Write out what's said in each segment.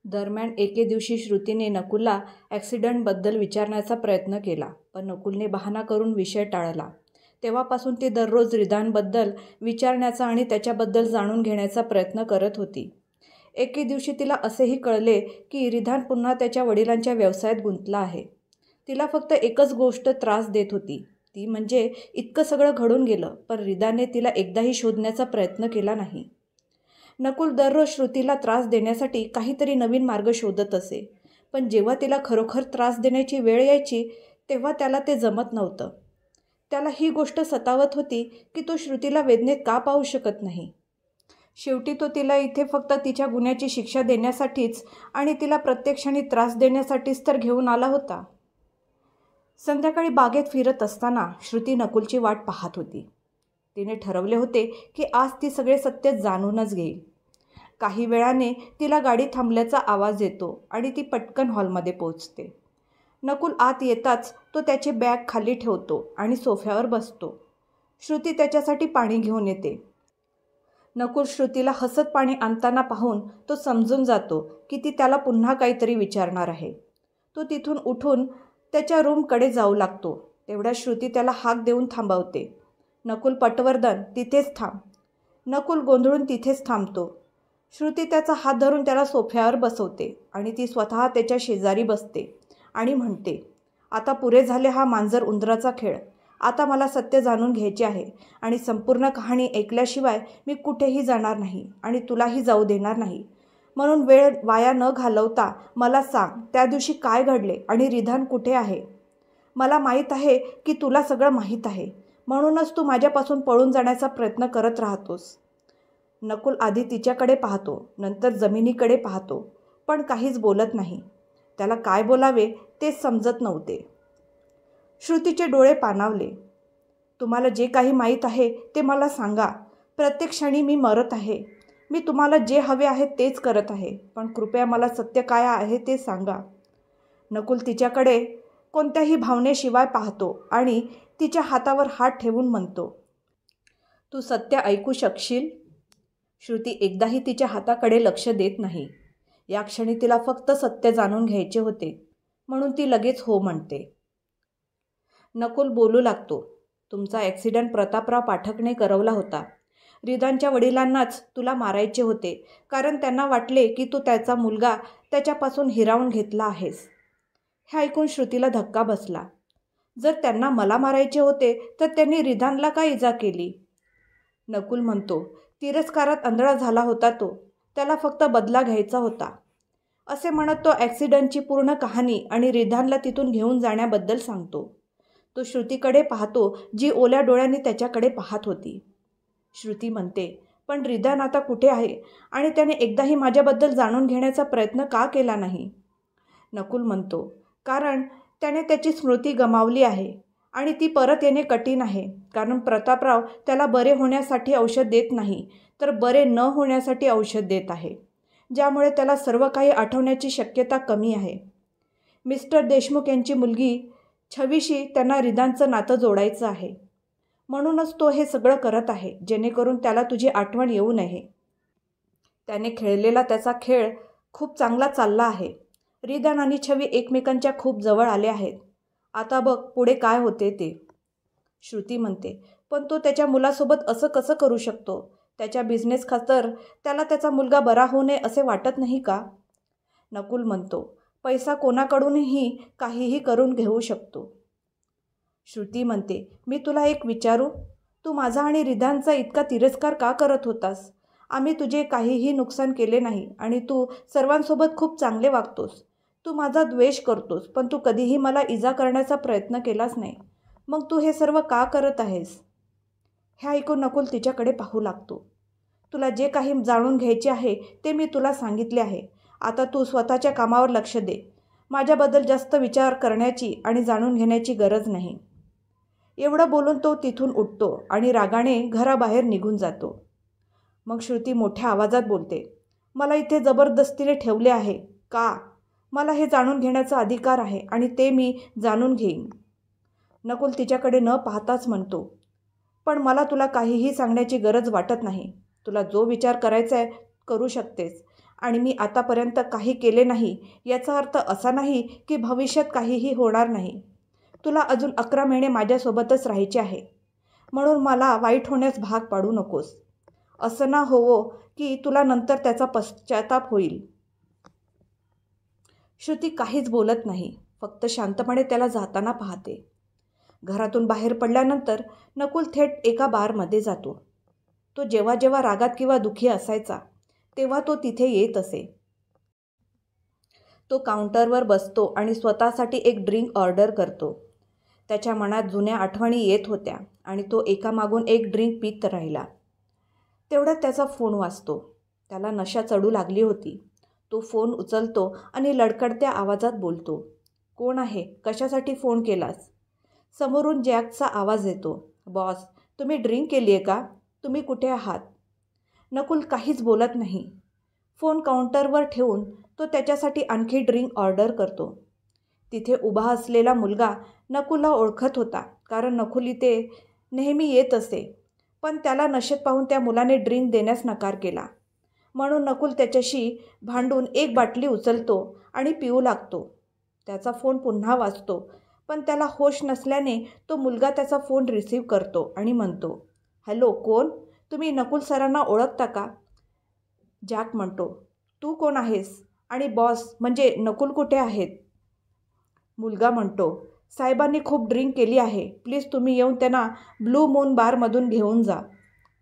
दरम्यान एके दिवशी श्रुतीने नकुलला ॲक्सिडंटबद्दल विचारण्याचा प्रयत्न केला, पण नकुलने बहाणा करून विषय टाळला. तेव्हापासून ती दररोज रिधानबद्दल विचारण्याचा आणि त्याच्याबद्दल जाणून घेण्याचा प्रयत्न करत होती. एके दिवशी तिला असेही कळले की रिधान पुन्हा त्याच्या वडिलांच्या व्यवसायात गुंतला आहे. तिला फक्त एकच गोष्ट त्रास देत होती, ती म्हणजे इतकं सगळं घडून गेलं पण रिधानने तिला एकदाही शोधण्याचा प्रयत्न केला नाही. नकुल दररोज श्रुतीला त्रास देण्यासाठी काहीतरी नवीन मार्ग शोधत असे, पण जेव्हा तिला खरोखर त्रास देण्याची वेळ यायची तेव्हा त्याला ते जमत नव्हतं. त्याला ही गोष्ट सतावत होती की तो श्रुतीला वेदनेत का पाहू शकत नाही. शेवटी तो तिला इथे फक्त तिच्या गुन्ह्याची शिक्षा देण्यासाठीच आणि तिला प्रत्येक क्षणी त्रास देण्यासाठीच तर घेऊन आला होता. संध्याकाळी बागेत फिरत असताना श्रुती नकुलची वाट पाहत होती. तिने ठरवले होते की आज ती सगळे सत्य जाणूनच घेईल. काही वेळाने तिला गाडी थांबल्याचा आवाज येतो आणि ती पटकन हॉलमध्ये पोहोचते. नकुल आत येताच तो त्याची बॅग खाली ठेवतो आणि सोफ्यावर बसतो. श्रुती त्याच्यासाठी पाणी घेऊन येते. नकुल श्रुतीला हसत पाणी आणताना पाहून तो समजून जातो की ती त्याला पुन्हा काहीतरी विचारणार आहे. तो तिथून उठून त्याच्या रूमकडे जाऊ लागतो. तेवढ्या श्रुती त्याला हाक देऊन थांबवते. नकुल पटवर्धन, तिथेच थांब. नकुल गोंधळून तिथेच थांबतो. श्रुती त्याचा हात धरून त्याला सोफ्यावर बसवते आणि ती स्वतः त्याच्या शेजारी बसते आणि म्हणते, आता पुरे झाले हा मांजर उंदराचा खेळ. आता मला सत्य जाणून घ्यायचे आहे आणि संपूर्ण कहाणी ऐकल्याशिवाय मी कुठेही जाणार नाही आणि तुलाही जाऊ देणार नाही. म्हणून वेळ वाया न घालवता मला सांग, त्या दिवशी काय घडले आणि रिधान कुठे आहे? मला माहीत आहे की तुला सगळं माहीत आहे, म्हणूनच तू माझ्यापासून पळून जाण्याचा प्रयत्न करत राहतोस. नकुल आधी तिच्याकडे पाहतो, नंतर जमिनीकडे पाहतो, पण काहीच बोलत नाही. त्याला काय बोलावे तेच समजत नव्हते. श्रुतीचे डोळे पाणावले. तुम्हाला जे काही माहीत आहे ते मला सांगा. प्रत्येक क्षणी मी मरत आहे. मी तुम्हाला जे हवे आहे तेच करत आहे, पण कृपया मला सत्य काय आहे ते सांगा. नकुल तिच्याकडे कोणत्याही भावनेशिवाय पाहतो आणि तिच्या हातावर हात ठेवून म्हणतो, तू सत्य ऐकू शकशील? श्रुती एकदाही तिच्या हाताकडे लक्ष देत नाही. या क्षणी तिला फक्त सत्य जाणून घ्यायचे होते, म्हणून ती लगेच हो म्हणते. नकुल बोलू लागतो, तुमचा ॲक्सिडंट प्रतापराव पाठकने करवला होता. रिधानच्या वडिलांनाच तुला मारायचे होते, कारण त्यांना वाटले की तू त्याचा मुलगा त्याच्यापासून हिरावून घेतला आहेस. हे ऐकून श्रुतीला धक्का बसला. जर त्यांना मला मारायचे होते तर त्यांनी रिधानला का इजा केली? नकुल म्हणतो, तिरस्कारात आंधळा झाला होता तो. त्याला फक्त बदला घ्यायचा होता. असे म्हणत तो ॲक्सिडंटची पूर्ण कहाणी आणि रिधानला तिथून घेऊन जाण्याबद्दल सांगतो. तो श्रुतीकडे पाहतो, जी ओल्या डोळ्यांनी त्याच्याकडे पाहत होती. श्रुती म्हणते, पण रिधान आता कुठे आहे आणि त्याने एकदाही माझ्याबद्दल जाणून घेण्याचा प्रयत्न का केला नाही? नकुल म्हणतो, कारण त्याने त्याची स्मृती गमावली आहे आणि ती परत येणे कठीण आहे, कारण प्रतापराव त्याला बरे होण्यासाठी औषध देत नाही, तर बरे न होण्यासाठी औषध देत आहे, ज्यामुळे त्याला सर्व काही आठवण्याची शक्यता कमी आहे. मिस्टर देशमुख यांची मुलगी छवीशी त्यांना रिधानचं नातं जोडायचं आहे. म्हणूनच तो हे सगळं करत आहे, जेणेकरून त्याला तुझी आठवण येऊ नये. त्याने खेळलेला त्याचा खेळ खूप चांगला चालला आहे. रिधान आणि छवी एकमेकांच्या खूप जवळ आले आहेत. आता बघ पुढे काय होते ते. श्रुती म्हणते, पण तो त्याच्या मुलासोबत असं कसं करू शकतो? त्याच्या बिझनेस खातर त्याला त्याचा मुलगा बरा होऊ नये असे वाटत नाही का? नकुल म्हणतो, पैसा कोणाकडूनही काहीही करून घेऊ शकतो. श्रुती म्हणते, मी तुला एक विचारू? तू माझा आणि रिधानचा इतका तिरस्कार का करत होतास? आम्ही तुझे काहीही नुकसान केले नाही आणि तू सर्वांसोबत खूप चांगले वागतोस. तू माझा द्वेष करतोस, पण तू कधीही मला इजा करण्याचा प्रयत्न केलास नाही. मग तू हे सर्व का करत आहेस? हे ऐकून नकुल तिच्याकडे पाहू लागतो. तुला जे काही जाणून घ्यायचे आहे ते मी तुला सांगितले आहे. आता तू स्वतःच्या कामावर लक्ष दे. माझ्याबद्दल जास्त विचार करण्याची आणि जाणून घेण्याची गरज नाही. एवढं बोलून तो तिथून उठतो आणि रागाने घराबाहेर निघून जातो. मग श्रुती मोठ्या आवाजात बोलते, मला इथे जबरदस्तीने ठेवले आहे का? मला हे जाणून घेण्याचा अधिकार आहे आणि ते मी जाणून घेईन. नकुल तिच्याकडे न पाहताच म्हणतो, पण मला तुला काहीही सांगण्याची गरज वाटत नाही. तुला जो विचार करायचा आहे करू शकतेस आणि मी आतापर्यंत काही केले नाही याचा अर्थ असा नाही की भविष्यात काहीही होणार नाही. तुला अजून 11 महिने माझ्यासोबतच राहायचे आहे. म्हणून मला वाईट होण्यास भाग पाडू नकोस. असं ना होवो की तुला नंतर त्याचा पश्चाताप होईल. श्रुती काहीच बोलत नाही, फक्त शांतपणे त्याला जाताना पाहते. घरातून बाहेर पडल्यानंतर नकुल थेट एका बारमध्ये जातो. तो जेव्हा जेव्हा रागात किंवा दुःखी असायचा तेव्हा तो तिथे येत असे. तो काउंटरवर बसतो आणि स्वतःसाठी एक ड्रिंक ऑर्डर करतो. त्याच्या मनात जुन्या आठवणी येत होत्या आणि तो एकामागून एक ड्रिंक पीत राहिला. तेवढ्यात त्याचा फोन वाजतो. त्याला नशा चढू लागली होती. तो फोन उचलतो आणि लडखडत्या आवाजात बोलतो. कोण आहे? कशासाठी फोन केलास? समोरून जॅकचा आवाज येतो. बॉस, तुम्ही ड्रिंक केली आहे का? तुम्ही कुठे आहात? नकुल काहीच बोलत नाही. फोन काउंटरवर ठेवून तो त्याच्यासाठी आणखी ड्रिंक ऑर्डर करतो. तिथे उभा असलेला मुलगा नकुलला ओळखत होता, कारण नकुल इथे नेहमी येत असे. पण त्याला नशेत पाहून त्या मुलाने ड्रिंक देण्यास नकार केला. म्हणून नकुल त्याच्याशी भांडून एक बाटली उचलतो आणि पिऊ लागतो. त्याचा फोन पुन्हा वाजतो, पण त्याला होश नसल्याने तो मुलगा त्याचा फोन रिसीव्ह करतो आणि म्हणतो, हॅलो, कोण? तुम्ही नकुल सरांना ओळखता का? जॅक म्हणतो, तू कोण आहेस? आणि बॉस म्हणजे नकुल कुठे आहेत? मुलगा म्हणतो, साहेबांनी खूप ड्रिंक केली आहे. प्लीज तुम्ही येऊन त्यांना ब्लू मून बारमधून घेऊन जा.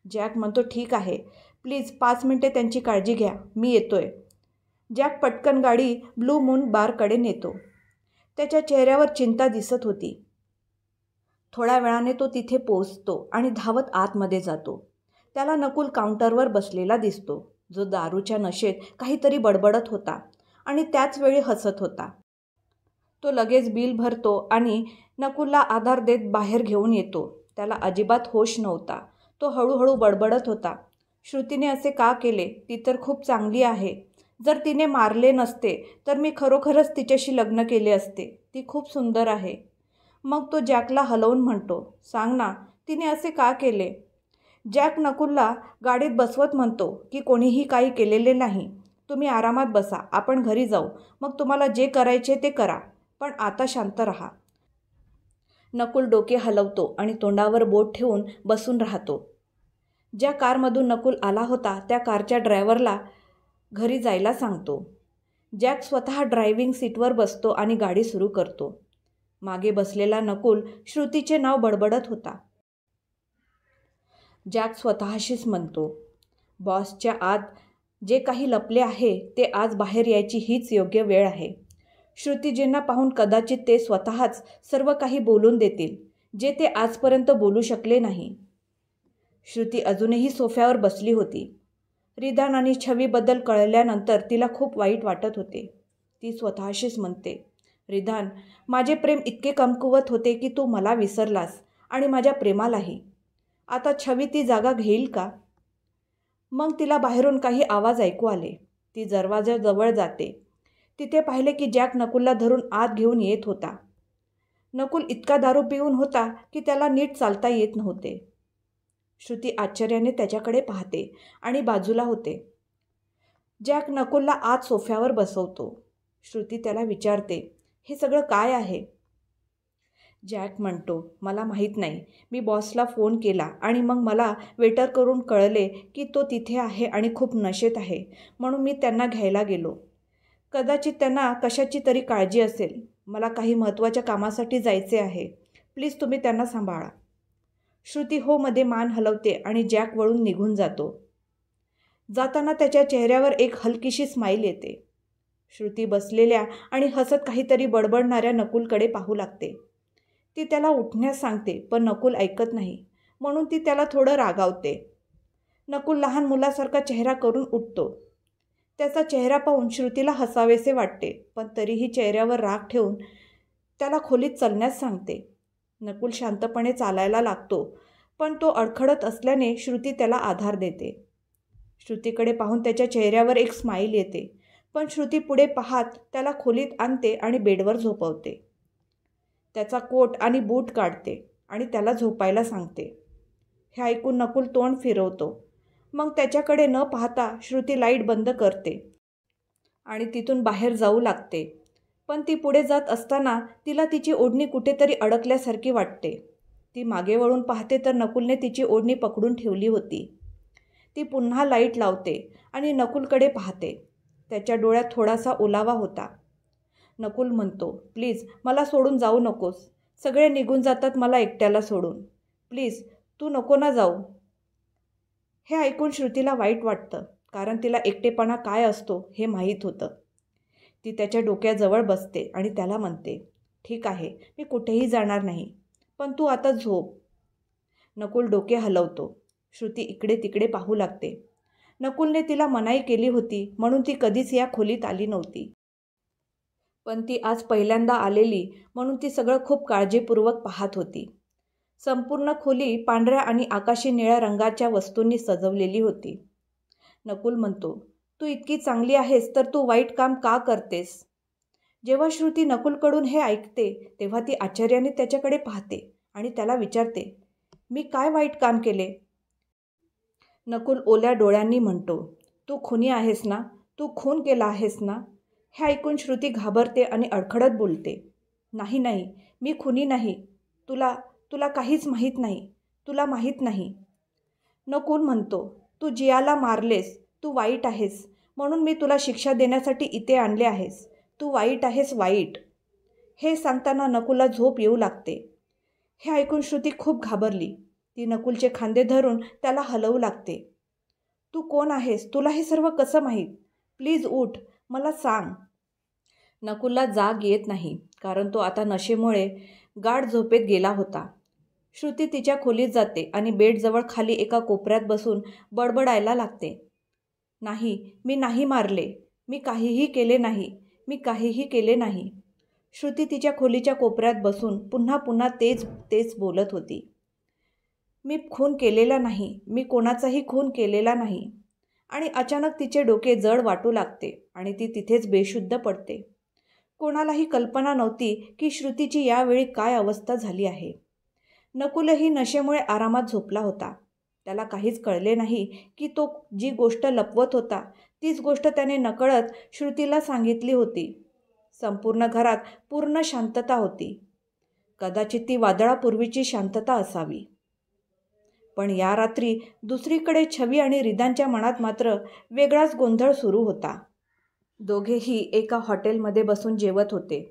जॅक म्हणतो, ठीक आहे. प्लीज 5 मिनिटे त्यांची काळजी घ्या. मी येतोय. जॅक पटकन गाडी ब्लू मून बारकडे नेतो. त्याच्या चेहऱ्यावर चिंता दिसत होती. थोड्या वेळाने तो तिथे पोहोचतो आणि धावत आतमध्ये जातो. त्याला नकुल काउंटरवर बसलेला दिसतो, जो दारूच्या नशेत काहीतरी बडबडत होता आणि त्याच वेळी हसत होता. तो लगेच बिल भरतो आणि नकुलला आधार देत बाहेर घेऊन येतो. त्याला अजिबात होश नव्हता. तो हळूहळू बडबडत होता, श्रुतीने असे का केले? ती तर खूप चांगली आहे. जर तिने मारले नसते तर मी खरोखरच तिच्याशी लग्न केले असते. ती खूप सुंदर आहे. मग तो जॅकला हलवून म्हणतो, सांग ना, तिने असे का केले? जॅक नकुलला गाडीत बसवत म्हणतो की कोणीही काही केलेले नाही. तुम्ही आरामात बसा. आपण घरी जाऊ. मग तुम्हाला जे करायचे ते करा. पण आता शांत राहा. नकुल डोके हलवतो आणि तोंडावर बोट ठेवून बसून राहतो. ज्या कारमधून नकुल आला होता त्या कारच्या ड्रायव्हरला घरी जायला सांगतो. जॅक स्वतः ड्रायव्हिंग सीटवर बसतो आणि गाडी सुरू करतो. मागे बसलेला नकुल श्रुतीचे नाव बडबडत होता. जॅक स्वतःशीच म्हणतो, बॉसच्या आत जे काही लपले आहे ते आज बाहेर यायची हीच योग्य वेळ आहे. श्रुतीजींना पाहून कदाचित ते स्वतःच सर्व काही बोलून देतील, जे ते आजपर्यंत बोलू शकले नाही. श्रुती अजूनही सोफ्यावर बसली होती. रिदान आणि छवीबद्दल कळल्यानंतर तिला खूप वाईट वाटत होते. ती स्वतःशीच म्हणते, रिदान, माझे प्रेम इतके कमकुवत होते की तू मला विसरलास आणि माझ्या प्रेमालाही. आता छवी ती जागा घेईल का? मग तिला बाहेरून काही आवाज ऐकू आले. ती दरवाजाजवळ जाते. तिथे पाहिले की जॅक नकुलला धरून आत घेऊन येत होता. नकुल इतका दारू पिऊन होता की त्याला नीट चालता येत नव्हते. श्रुती आश्चर्याने त्याच्याकडे पाहते आणि बाजूला होते. जॅक नकुलला आत सोफ्यावर बसवतो. श्रुती त्याला विचारते, हे सगळं काय आहे? जॅक म्हणतो, मला माहीत नाही. मी बॉसला फोन केला आणि मग मला वेटर करून कळले की तो तिथे आहे आणि खूप नशेत आहे. म्हणून मी त्यांना घ्यायला गेलो. कदाचित त्यांना कशाची तरी काळजी असेल. मला काही महत्त्वाच्या कामासाठी जायचे आहे. प्लीज तुम्ही त्यांना सांभाळा. श्रुती हो मध्ये मान हलवते आणि जॅक वळून निघून जातो. जाताना त्याच्या चेहऱ्यावर एक हलकीशी स्माईल येते. श्रुती बसलेल्या आणि हसत काहीतरी बडबडणाऱ्या नकुलकडे पाहू लागते. ती त्याला उठण्यास सांगते, पण नकुल ऐकत नाही. म्हणून ती त्याला थोडं रागावते. नकुल लहान मुलासारखा चेहरा करून उठतो. त्याचा चेहरा पाहून श्रुतीला हसावेसे वाटते, पण तरीही चेहऱ्यावर राग ठेवून त्याला खोलीत चलण्यास सांगते. नकुल शांतपणे चालायला लागतो, पण तो अडखडत असल्याने श्रुती त्याला आधार देते. श्रुतीकडे पाहून त्याच्या चेहऱ्यावर एक स्माईल येते, पण श्रुती पुढे पाहत त्याला खोलीत आणते आणि बेडवर झोपवते. त्याचा कोट आणि बूट काढते आणि त्याला झोपायला सांगते. हे ऐकून नकुल तोंड फिरवतो. मग त्याच्याकडे न पाहता श्रुती लाईट बंद करते आणि तिथून बाहेर जाऊ लागते. पण ती पुढे जात असताना तिला तिची ओढणी कुठेतरी अडकल्यासारखी वाटते. ती मागे वळून पाहते तर नकुलने तिची ओढणी पकडून ठेवली होती. ती पुन्हा लाईट लावते आणि नकुलकडे पाहते. त्याच्या डोळ्यात थोडासा ओलावा होता. नकुल म्हणतो, प्लीज मला सोडून जाऊ नकोस. सगळे निघून जातात मला एकट्याला सोडून. प्लीज तू नको ना जाऊ. हे ऐकून श्रुतीला वाईट वाटतं, कारण तिला एकटेपणा काय असतो हे माहीत होतं. ती त्याच्या डोक्याजवळ बसते आणि त्याला म्हणते, ठीक आहे, मी कुठेही जाणार नाही, पण तू आता झोप. नकुल डोके हलवतो. श्रुती इकडे तिकडे पाहू लागते. नकुलने तिला मनाई केली होती म्हणून ती कधीच या खोलीत आली नव्हती. पण ती आज पहिल्यांदा आलेली म्हणून ती सगळं खूप काळजीपूर्वक पाहत होती. संपूर्ण खोली पांढऱ्या आणि आकाशी निळ्या रंगाच्या वस्तूंनी सजवलेली होती. नकुल म्हणतो, तू इतकी चांगली आहेस तर तू वाईट काम का करतेस? जेव्हा श्रुती नकुलकडून हे ऐकते तेव्हा ती आश्चर्याने त्याच्याकडे पाहते आणि त्याला विचारते, मी काय वाईट काम केले? नकुल ओल्या डोळ्यांनी म्हणतो, तू खुनी आहेस ना? तू खून केला आहेस ना? हे ऐकून श्रुती घाबरते आणि अडखडत बोलते, नाही नाही, मी खुनी नाही. तुला काहीच माहीत नाही. तुला माहीत नाही. नकुल म्हणतो, तू जियाला मारलेस. तू वाईट आहेस म्हणून मी तुला शिक्षा देण्यासाठी इथे आणले आहेस. तू वाईट आहेस, वाईट. हे सांगताना नकुलला झोप येऊ लागते. हे ऐकून श्रुती खूप घाबरली. ती नकुलचे खांदे धरून त्याला हलवू लागते. तू कोण आहेस? तुला हे सर्व कसं माहीत? प्लीज उठ, मला सांग. नकुलला जाग येत नाही, कारण तो आता नशेमुळे गाढ झोपेत गेला होता. श्रुती तिच्या खोलीत जाते आणि बेडजवळ खाली एका कोपऱ्यात बसून बडबडायला लागते, नाही, मी नाही मारले. मी काहीही केले नाही. मी काहीही केले नाही. श्रुती तिच्या खोलीच्या कोपऱ्यात बसून पुन्हा पुन्हा तेच बोलत होती. मी खून केलेला नाही. मी कोणाचाही खून केलेला नाही. आणि अचानक तिचे डोके जड वाटू लागते आणि ती तिथेच बेशुद्ध पडते. कोणालाही कल्पना नव्हती की श्रुतीची यावेळी काय अवस्था झाली आहे. नकुलही नशेमुळे आरामात झोपला होता. त्याला काहीच कळले नाही की तो जी गोष्ट लपवत होता तीच गोष्ट त्याने नकळत श्रुतीला सांगितली होती. संपूर्ण घरात पूर्ण शांतता होती. कदाचित ती वादळापूर्वीची शांतता असावी. पण या रात्री दुसरीकडे छवी आणि रिदानच्या मनात मात्र वेगळाच गोंधळ सुरू होता. दोघेही एका हॉटेलमध्ये बसून जेवत होते.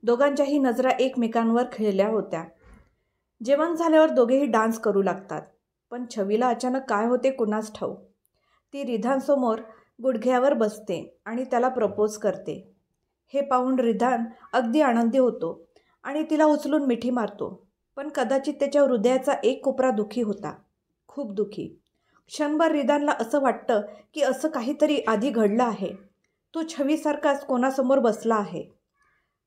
दोघांच्याही नजरा एकमेकांवर खिळल्या होत्या. जेवण झाल्यावर दोघेही डान्स करू लागतात. पण छवीला अचानक काय होते कुणास ठाऊक. ती रिधानसमोर गुडघ्यावर बसते आणि त्याला प्रपोज करते. हे पाहून रिधान अगदी आनंदी होतो आणि तिला उचलून मिठी मारतो. पण कदाचित त्याच्या हृदयाचा एक कोपरा दुःखी होता, खूप दुःखी. क्षणभर रिधानला असं वाटतं की असं काहीतरी आधी घडलं आहे. तो छवीसारखाच कोणासमोर बसला आहे.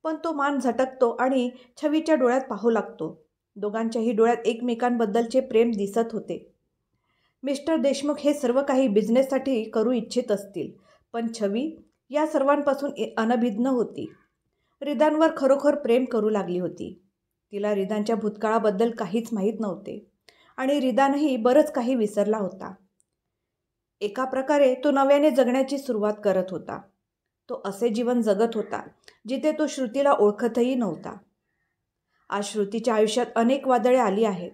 पण तो मान झटकतो आणि छवीच्या डोळ्यात पाहू लागतो. दोघांच्याही डोळ्यात एकमेकांबद्दलचे प्रेम दिसत होते. मिस्टर देशमुख हे सर्व काही बिझनेससाठी करू इच्छित असतील, पण छवी या सर्वांपासून अनभिज्ञ होती. रिदानवर खरोखर प्रेम करू लागली होती. तिला रिदानच्या भूतकाळाबद्दल काहीच माहीत नव्हते आणि रिदानही बरंच काही विसरला होता. एका प्रकारे तो नव्याने जगण्याची सुरुवात करत होता. तो असे जीवन जगत होता जिथे तो श्रुतीला ओळखतही नव्हता. आज श्रुतीच्या आयुष्यात अनेक वादळे आली आहेत.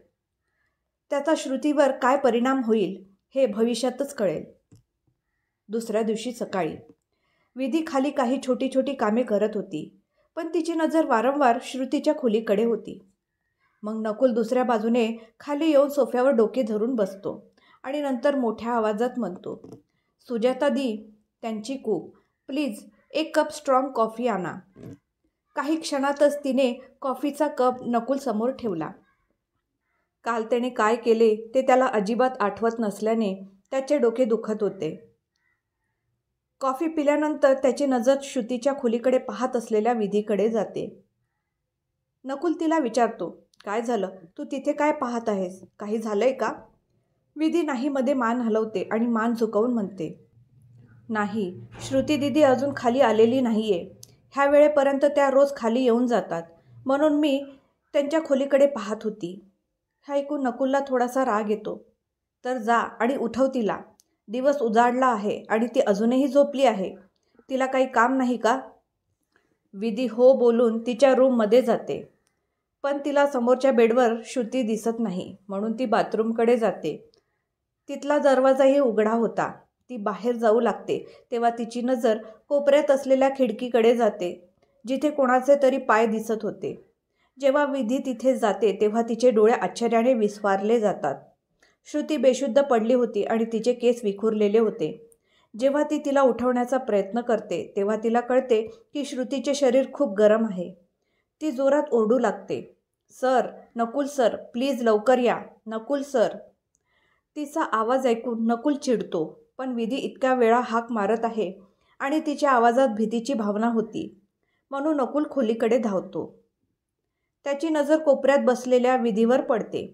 त्याचा श्रुतीवर काय परिणाम होईल हे भविष्यातच कळेल. दुसऱ्या दिवशी सकाळी विधी खाली काही छोटी छोटी कामे करत होती, पण तिची नजर वारंवार श्रुतीच्या खोलीकडे होती. मग नकुल दुसऱ्या बाजूने खाली येऊन सोफ्यावर डोके धरून बसतो आणि नंतर मोठ्या आवाजात म्हणतो, सुजाता दी, त्यांची कूक, प्लीज एक कप स्ट्रॉंग कॉफी आणा. काही क्षणातच तिने कॉफीचा कप नकुल समोर ठेवला. काल त्याने काय केले ते त्याला अजिबात आठवत नसल्याने त्याचे डोके दुखत होते. कॉफी पिल्यानंतर त्याची नजर श्रुतीच्या खोलीकडे पाहत असलेल्या विधीकडे जाते. नकुल तिला विचारतो, काय झालं? तू तिथे काय पाहत आहेस? काही झालंय का? विधी नाही मध्ये मान हलवते आणि मान झुकवून म्हणते, नाही, श्रुती दिदी अजून खाली आलेली नाहीये. ह्या वेळेपर्यंत त्या रोज खाली येऊन जातात, म्हणून मी त्यांच्या खोलीकडे पाहत होती. हे ऐकून नकुलला थोडासा राग येतो. तर जा आणि उठव तिला. दिवस उजाडला आहे आणि ती अजूनही झोपली आहे. तिला काही काम नाही का? विधी हो बोलून तिच्या रूममध्ये जाते, पण तिला समोरच्या बेडवर श्रुती दिसत नाही, म्हणून ती बाथरूमकडे जाते. तिथला दरवाजाही उघडा होता. ती बाहेर जाऊ लागते तेव्हा तिची नजर कोपऱ्यात असलेल्या खिडकीकडे जाते, जिथे कोणाचे तरी पाय दिसत होते. जेव्हा विधी तिथे जाते तेव्हा तिचे डोळे आश्चर्याने विस्फारले जातात. श्रुती बेशुद्ध पडली होती आणि तिचे केस विखुरलेले होते. जेव्हा ती तिला उठवण्याचा प्रयत्न करते तेव्हा तिला कळते की श्रुतीचे शरीर खूप गरम आहे. ती जोरात ओरडू लागते, सर, नकुल सर, प्लीज लवकर या, नकुल सर. तिचा आवाज ऐकून नकुल चिडतो, पण विधी इतक्या वेळा हाक मारत आहे आणि तिच्या आवाजात भीतीची भावना होती, म्हणून नकुल खोलीकडे धावतो. त्याची नजर कोपऱ्यात बसलेल्या विधीवर पडते,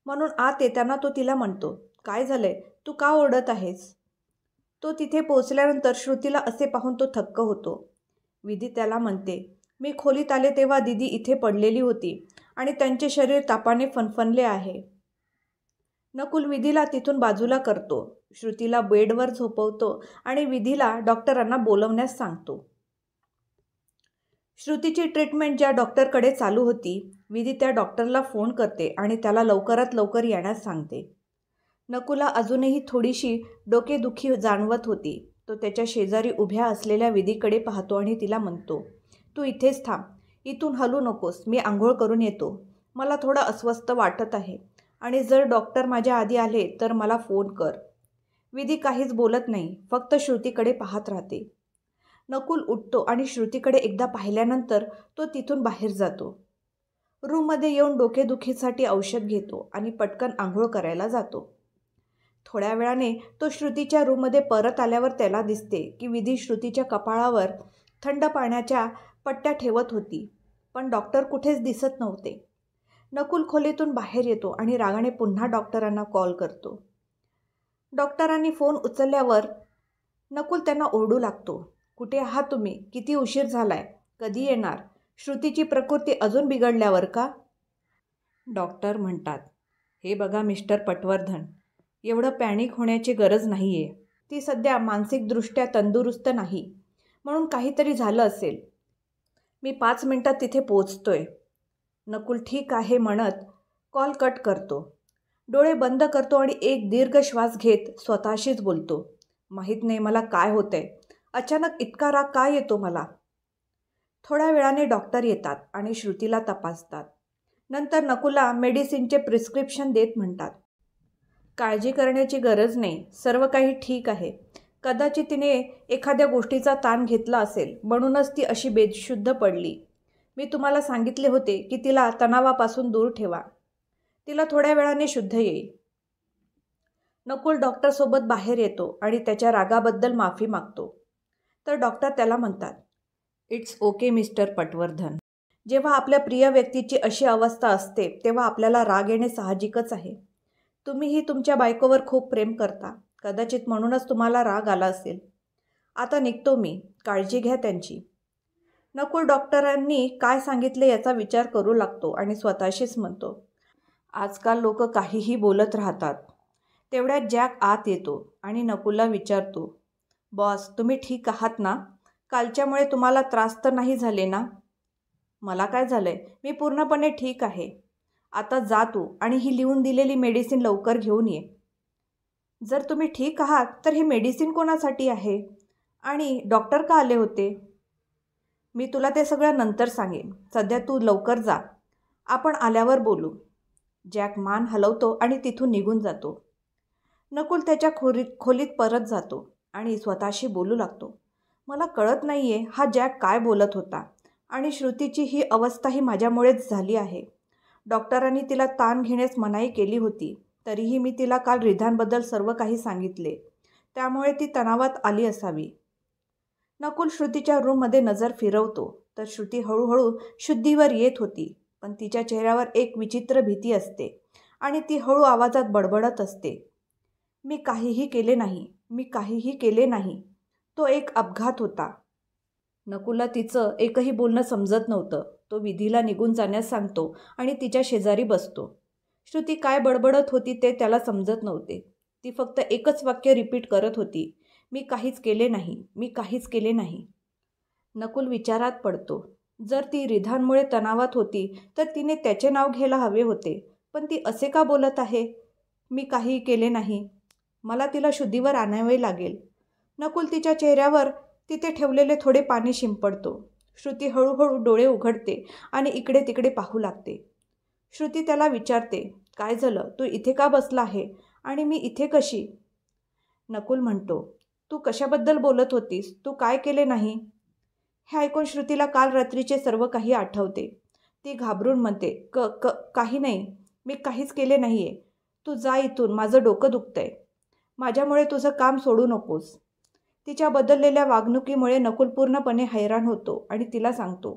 म्हणून आत येताना तो तिला म्हणतो, काय झालंय, तू का ओरडत आहेस? तो तिथे पोहोचल्यानंतर श्रुतीला असे पाहून तो थक्क होतो. विधी त्याला म्हणते, मी खोलीत आले तेव्हा दीदी इथे पडलेली होती आणि त्यांचे शरीर तापाने फणफणले आहे. नकुल विधीला तिथून बाजूला करतो, श्रुतीला बेडवर झोपवतो आणि विधीला डॉक्टरांना बोलवण्यास सांगतो. श्रुतीची ट्रीटमेंट ज्या डॉक्टरकडे चालू होती, विधी त्या डॉक्टरला फोन करते आणि त्याला लवकरात लवकर येण्यास सांगते. नकुला अजूनही थोडीशी डोकेदुखी जाणवत होती. तो त्याच्या शेजारी उभ्या असलेल्या विधीकडे पाहतो आणि तिला म्हणतो, तू इथेच थांब, इथून हलू नकोस, मी आंघोळ करून येतो. मला थोडं अस्वस्थ वाटत आहे आणि जर डॉक्टर माझ्या आधी आले तर मला फोन कर. विधी काहीच बोलत नाही, फक्त श्रुतीकडे पाहत राहते. नकुल उठतो आणि श्रुतीकडे एकदा पाहिल्यानंतर तो तिथून बाहेर जातो. रूममध्ये येऊन डोकेदुखीसाठी औषध घेतो आणि पटकन आंघोळ करायला जातो. थोड्या वेळाने तो श्रुतीच्या रूममध्ये परत आल्यावर त्याला दिसते की विधी श्रुतीच्या कपाळावर थंड पाण्याच्या पट्ट्या ठेवत होती, पण डॉक्टर कुठेच दिसत नव्हते. नकुल खोलीतून बाहेर येतो आणि रागाने पुन्हा डॉक्टरांना कॉल करतो. डॉक्टरांनी फोन उचलल्यावर नकुल त्यांना ओरडू लागतो, कुठे आहात तुम्ही? किती उशीर झालाय? कधी येणार? श्रुतीची प्रकृती अजून बिघडल्यावर का? डॉक्टर म्हणतात, हे बघा मिस्टर पटवर्धन, एवढं पॅनिक होण्याची गरज नाही आहे. ती सध्या मानसिकदृष्ट्या तंदुरुस्त नाही, म्हणून काहीतरी झालं असेल. मी 5 मिनिटात तिथे पोहोचतोय. नकुल ठीक आहे म्हणत कॉल कट करतो. डोळे बंद करतो आणि एक दीर्घ श्वास घेत स्वतःशीच बोलतो, माहीत नाही मला काय होतंय, अचानक इतका राग काय येतो मला. थोड्या वेळाने डॉक्टर येतात आणि श्रुतीला तपासतात. नंतर नकुलला मेडिसिनचे प्रिस्क्रिप्शन देत म्हणतात, काळजी करण्याची गरज नाही, सर्व काही ठीक आहे. कदाचित तिने एखाद्या गोष्टीचा ताण घेतला असेल, म्हणूनच ती अशी बेशुद्ध पडली. मी तुम्हाला सांगितले होते की तिला तणावापासून दूर ठेवा, तिला थोड्या वेळाने शुद्ध येईल. नकुल डॉक्टरसोबत बाहेर येतो आणि त्याच्या रागाबद्दल माफी मागतो. तर डॉक्टर त्याला म्हणतात, इट्स ओके मिस्टर पटवर्धन. जेव्हा आपल्या प्रिय व्यक्तीची अशी अवस्था असते तेव्हा आपल्याला राग येणे साहजिकच आहे. तुम्हीही तुमच्या बायकोवर खूप प्रेम करता, कदाचित म्हणूनच तुम्हाला राग आला असेल. आता निघतो मी, काळजी घ्या त्यांची. नकुल डॉक्टरांनी काय सांगितले याचा विचार करू लागतो आणि स्वतःशीच म्हणतो, आजकाल लोक काहीही बोलत राहतात. तेवढ्यात जॅक आत येतो आणि नकुलला विचारतो, बॉस, तुम्ही ठीक आहात ना? कालच्यामुळे तुम्हाला त्रास तर नाही झाले ना? मला काय झालंय, मी पूर्णपणे ठीक आहे. आता जा तू आणि ही लिहून दिलेली मेडिसिन लवकर घेऊन ये. जर तुम्ही ठीक आहात तर हे मेडिसिन कोणासाठी आहे आणि डॉक्टर का आले होते? मी तुला ते सगळं नंतर सांगेन, सध्या तू लवकर जा, आपण आल्यावर बोलू. जॅक मान हलवतो आणि तिथून निघून जातो. नकुल त्याच्या खोलीत परत जातो आणि स्वतःशी बोलू लागतो, मला कळत नाही आहे हा जॅक काय बोलत होता आणि श्रुतीची ही अवस्थाही माझ्यामुळेच झाली आहे. डॉक्टरांनी तिला ताण घेण्यास मनाई केली होती, तरीही मी तिला काल रिधानबद्दल सर्व काही सांगितले, त्यामुळे ती तणावात आली असावी. नकुल श्रुतीच्या रूममध्ये नजर फिरवतो तर श्रुती हळूहळू शुद्धीवर येत होती, पण तिच्या चेहऱ्यावर एक विचित्र भीती असते आणि ती हळू आवाजात बडबडत असते, मी काहीही केले नाही, मी काहीही केले नाही, तो एक अपघात होता. नकुलला तिचं एकही बोलणं समजत नव्हतं. तो विधीला निघून जाण्यास सांगतो आणि तिच्या शेजारी बसतो. श्रुती काय बडबडत होती ते त्याला समजत नव्हते. ती फक्त एकच वाक्य रिपीट करत होती, मी काहीच केले नाही, मी काहीच केले नाही. नकुल विचारात पडतो. जर ती रिधानमुळे तणावात होती तर तिने त्याचे नाव घ्यायला हवे होते. पण ती असे का बोलत आहे? मी काहीही केले नाही. मला तिला शुद्धीवर आणावे लागेल. नकुल तिच्या चेहऱ्यावर तिथे ठेवलेले थोडे पाणी शिंपडतो. श्रुती हळूहळू डोळे उघडते आणि इकडे तिकडे पाहू लागते. श्रुती त्याला विचारते, काय झालं? तू इथे का बसला आहे आणि मी इथे कशी? नकुल म्हणतो, तू कशाबद्दल बोलत होतीस? तू काय केले नाही? हे ऐकून श्रुतीला काल रात्रीचे सर्व काही आठवते. ती घाबरून म्हणते, काही नाही, मी काहीच केले नाही आहे. तू जा इथून, माझं डोकं दुखतंय. माझ्यामुळे तुझं काम सोडू नकोस. तिच्या बदललेल्या वागणुकीमुळे नकुल पूर्णपणे हैराण होतो आणि तिला सांगतो,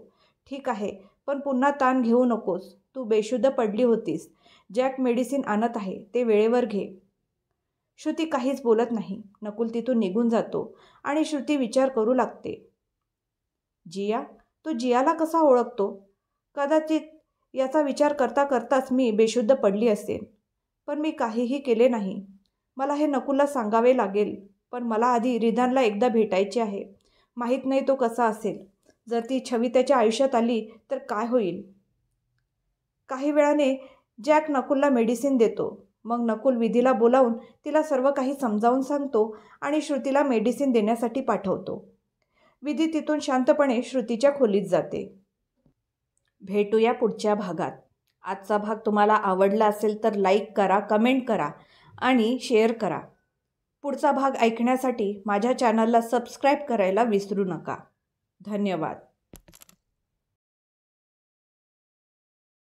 ठीक आहे, पण पुन्हा ताण घेऊ नकोस. तू बेशुद्ध पडली होतीस. जॅक मेडिसिन आणत आहे, ते वेळेवर घे. श्रुती काहीच बोलत नाही. नकुल तिथून निघून जातो आणि श्रुती विचार करू लागते. जिया? तो जियाला कसा ओळखतो? कदाचित याचा विचार करता करताच मी बेशुद्ध पडली असेल. पण मी काहीही केले नाही. मला हे नकुलला सांगावे लागेल. पण मला आधी रिधानला एकदा भेटायचे आहे. माहीत नाही तो कसा असेल. जर ती छवी त्याच्या आयुष्यात आली तर काय होईल? काही वेळाने जॅक नकुलला मेडिसिन देतो. मग नकुल विधीला बोलावून तिला सर्व काही समजावून सांगतो आणि श्रुतीला मेडिसिन देण्यासाठी पाठवतो. विधी तिथून शांतपणे श्रुतीच्या खोलीत जाते. भेटूया पुढच्या भागात. आजचा भाग तुम्हाला आवडला असेल तर लाईक करा, कमेंट करा आणि शेअर करा. पुढचा भाग ऐकण्यासाठी माझ्या चॅनलला सबस्क्राईब करायला विसरू नका. धन्यवाद.